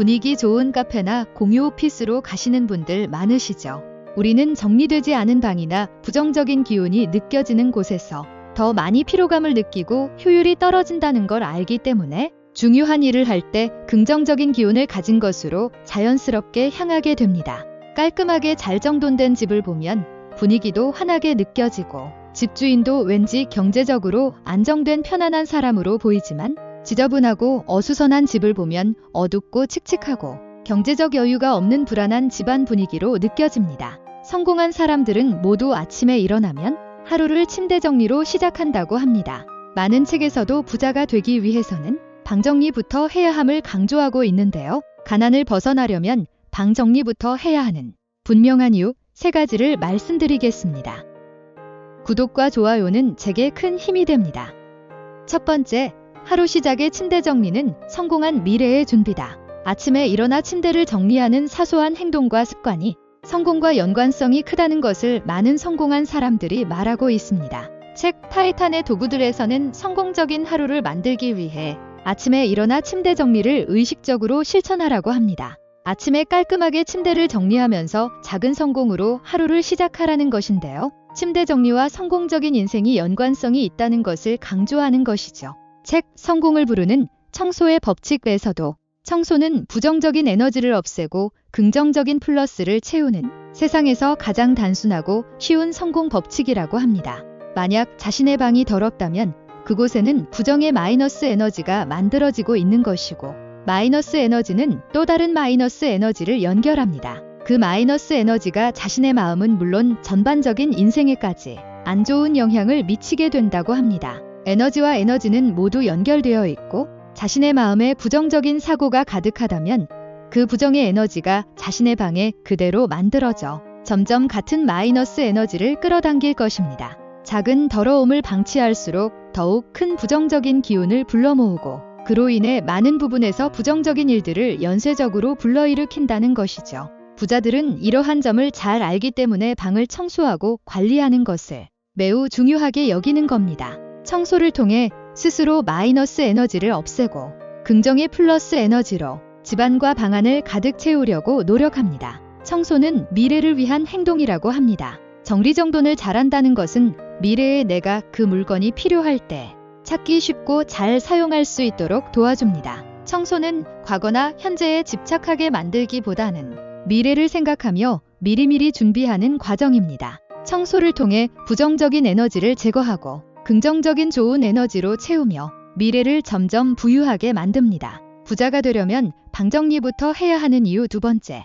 분위기 좋은 카페나 공유 오피스로 가시는 분들 많으시죠? 우리는 정리되지 않은 방이나 부정적인 기운이 느껴지는 곳에서 더 많이 피로감을 느끼고 효율이 떨어진다는 걸 알기 때문에 중요한 일을 할 때 긍정적인 기운을 가진 것으로 자연스럽게 향하게 됩니다. 깔끔하게 잘 정돈된 집을 보면 분위기도 환하게 느껴지고 집주인도 왠지 경제적으로 안정된 편안한 사람으로 보이지만 지저분하고 어수선한 집을 보면 어둡고 칙칙하고 경제적 여유가 없는 불안한 집안 분위기로 느껴집니다. 성공한 사람들은 모두 아침에 일어나면 하루를 침대 정리로 시작한다고 합니다. 많은 책에서도 부자가 되기 위해서는 방 정리부터 해야 함을 강조하고 있는데요. 가난을 벗어나려면 방 정리부터 해야 하는 분명한 이유 3가지를 말씀드리겠습니다. 구독과 좋아요는 제게 큰 힘이 됩니다. 첫 번째, 하루 시작의 침대 정리는 성공한 미래의 준비다. 아침에 일어나 침대를 정리하는 사소한 행동과 습관이 성공과 연관성이 크다는 것을 많은 성공한 사람들이 말하고 있습니다. 책 타이탄의 도구들에서는 성공적인 하루를 만들기 위해 아침에 일어나 침대 정리를 의식적으로 실천하라고 합니다. 아침에 깔끔하게 침대를 정리하면서 작은 성공으로 하루를 시작하라는 것인데요. 침대 정리와 성공적인 인생이 연관성이 있다는 것을 강조하는 것이죠. 책 성공을 부르는 청소의 법칙에서도 청소는 부정적인 에너지를 없애고 긍정적인 플러스를 채우는 세상에서 가장 단순하고 쉬운 성공 법칙이라고 합니다. 만약 자신의 방이 더럽다면 그곳에는 부정의 마이너스 에너지가 만들어지고 있는 것이고 마이너스 에너지는 또 다른 마이너스 에너지를 연결합니다. 그 마이너스 에너지가 자신의 마음은 물론 전반적인 인생에까지 안 좋은 영향을 미치게 된다고 합니다. 에너지와 에너지는 모두 연결되어 있고 자신의 마음에 부정적인 사고가 가득하다면 그 부정의 에너지가 자신의 방에 그대로 만들어져 점점 같은 마이너스 에너지를 끌어당길 것입니다. 작은 더러움을 방치할수록 더욱 큰 부정적인 기운을 불러 모으고 그로 인해 많은 부분에서 부정적인 일들을 연쇄적으로 불러일으킨다는 것이죠. 부자들은 이러한 점을 잘 알기 때문에 방을 청소하고 관리하는 것을 매우 중요하게 여기는 겁니다. 청소를 통해 스스로 마이너스 에너지를 없애고 긍정의 플러스 에너지로 집안과 방 안을 가득 채우려고 노력합니다. 청소는 미래를 위한 행동이라고 합니다. 정리정돈을 잘한다는 것은 미래에 내가 그 물건이 필요할 때 찾기 쉽고 잘 사용할 수 있도록 도와줍니다. 청소는 과거나 현재에 집착하게 만들기보다는 미래를 생각하며 미리미리 준비하는 과정입니다. 청소를 통해 부정적인 에너지를 제거하고 긍정적인 좋은 에너지로 채우며 미래를 점점 부유하게 만듭니다. 부자가 되려면 방 정리부터 해야 하는 이유 2번째.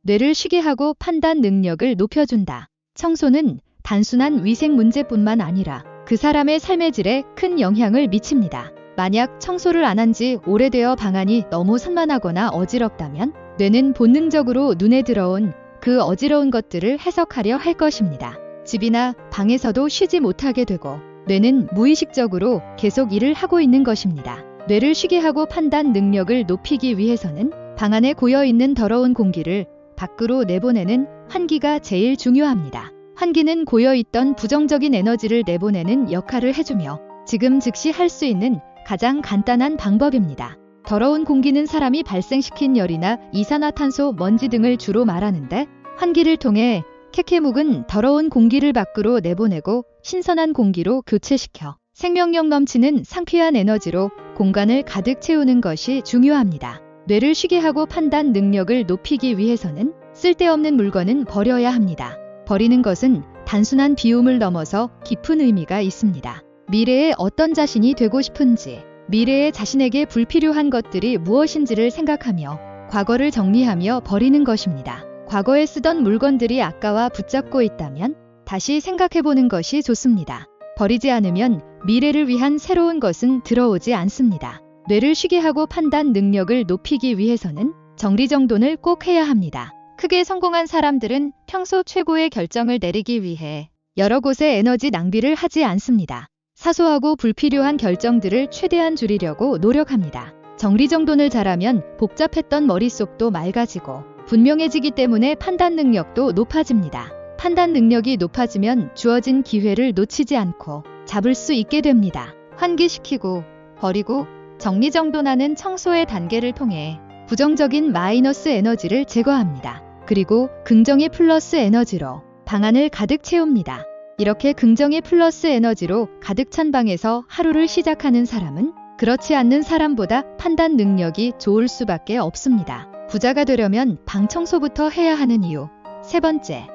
뇌를 쉬게 하고 판단 능력을 높여준다. 청소는 단순한 위생 문제뿐만 아니라 그 사람의 삶의 질에 큰 영향을 미칩니다. 만약 청소를 안 한 지 오래되어 방 안이 너무 산만하거나 어지럽다면 뇌는 본능적으로 눈에 들어온 그 어지러운 것들을 해석하려 할 것입니다. 집이나 방에서도 쉬지 못하게 되고 뇌는 무의식적으로 계속 일을 하고 있는 것입니다. 뇌를 쉬게 하고 판단 능력을 높이기 위해서는 방 안에 고여있는 더러운 공기를 밖으로 내보내는 환기가 제일 중요합니다. 환기는 고여있던 부정적인 에너지를 내보내는 역할을 해주며 지금 즉시 할 수 있는 가장 간단한 방법입니다. 더러운 공기는 사람이 발생시킨 열이나 이산화탄소, 먼지 등을 주로 말하는데 환기를 통해 캐캐묵은 더러운 공기를 밖으로 내보내고 신선한 공기로 교체시켜 생명력 넘치는 상쾌한 에너지로 공간을 가득 채우는 것이 중요합니다. 뇌를 쉬게 하고 판단 능력을 높이기 위해서는 쓸데없는 물건은 버려야 합니다. 버리는 것은 단순한 비움을 넘어서 깊은 의미가 있습니다. 미래에 어떤 자신이 되고 싶은지, 미래에 자신에게 불필요한 것들이 무엇인지를 생각하며 과거를 정리하며 버리는 것입니다. 과거에 쓰던 물건들이 아까와 붙잡고 있다면 다시 생각해보는 것이 좋습니다. 버리지 않으면 미래를 위한 새로운 것은 들어오지 않습니다. 뇌를 쉬게 하고 판단 능력을 높이기 위해서는 정리정돈을 꼭 해야 합니다. 크게 성공한 사람들은 평소 최고의 결정을 내리기 위해 여러 곳에 에너지 낭비를 하지 않습니다. 사소하고 불필요한 결정들을 최대한 줄이려고 노력합니다. 정리정돈을 잘하면 복잡했던 머릿속도 맑아지고 분명해지기 때문에 판단 능력도 높아집니다. 판단 능력이 높아지면 주어진 기회를 놓치지 않고 잡을 수 있게 됩니다. 환기시키고 버리고 정리정돈하는 청소의 단계를 통해 부정적인 마이너스 에너지를 제거합니다. 그리고 긍정의 플러스 에너지로 방 안을 가득 채웁니다. 이렇게 긍정의 플러스 에너지로 가득 찬 방에서 하루를 시작하는 사람은 그렇지 않는 사람보다 판단 능력이 좋을 수밖에 없습니다. 부자가 되려면 방 청소부터 해야 하는 이유. 세 번째,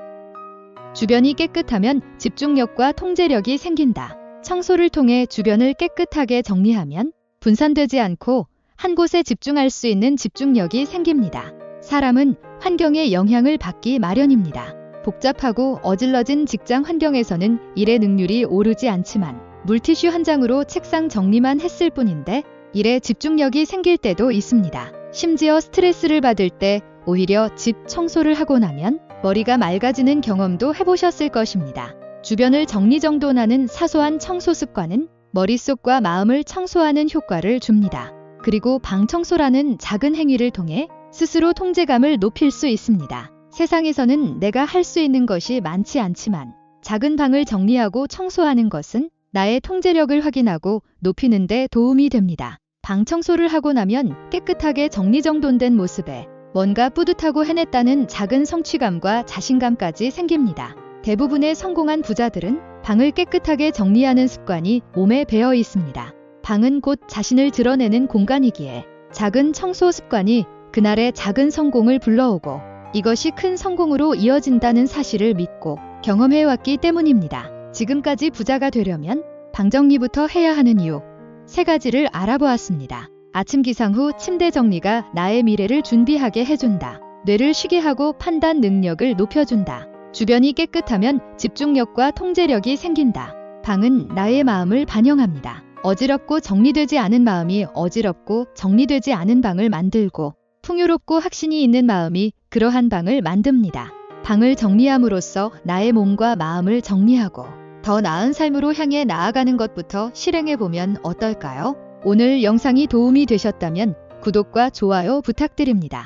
주변이 깨끗하면 집중력과 통제력이 생긴다. 청소를 통해 주변을 깨끗하게 정리하면 분산되지 않고 한 곳에 집중할 수 있는 집중력이 생깁니다. 사람은 환경의 영향을 받기 마련입니다. 복잡하고 어질러진 직장 환경에서는 일의 능률이 오르지 않지만 물티슈 한 장으로 책상 정리만 했을 뿐인데 일에 집중력이 생길 때도 있습니다. 심지어 스트레스를 받을 때 오히려 집 청소를 하고 나면 머리가 맑아지는 경험도 해보셨을 것입니다. 주변을 정리정돈하는 사소한 청소 습관은 머릿속과 마음을 청소하는 효과를 줍니다. 그리고 방 청소라는 작은 행위를 통해 스스로 통제감을 높일 수 있습니다. 세상에서는 내가 할 수 있는 것이 많지 않지만 작은 방을 정리하고 청소하는 것은 나의 통제력을 확인하고 높이는 데 도움이 됩니다. 방 청소를 하고 나면 깨끗하게 정리정돈된 모습에 뭔가 뿌듯하고 해냈다는 작은 성취감과 자신감까지 생깁니다. 대부분의 성공한 부자들은 방을 깨끗하게 정리하는 습관이 몸에 배어 있습니다. 방은 곧 자신을 드러내는 공간이기에 작은 청소 습관이 그날의 작은 성공을 불러오고 이것이 큰 성공으로 이어진다는 사실을 믿고 경험해왔기 때문입니다. 지금까지 부자가 되려면 방 정리부터 해야 하는 이유 3가지를 알아보았습니다. 아침 기상 후 침대 정리가 나의 미래를 준비하게 해준다. 뇌를 쉬게 하고 판단 능력을 높여준다. 주변이 깨끗하면 집중력과 통제력이 생긴다. 방은 나의 마음을 반영합니다. 어지럽고 정리되지 않은 마음이 어지럽고 정리되지 않은 방을 만들고 풍요롭고 확신이 있는 마음이 그러한 방을 만듭니다. 방을 정리함으로써 나의 몸과 마음을 정리하고 더 나은 삶으로 향해 나아가는 것부터 실행해보면 어떨까요? 오늘 영상이 도움이 되셨다면 구독과 좋아요 부탁드립니다.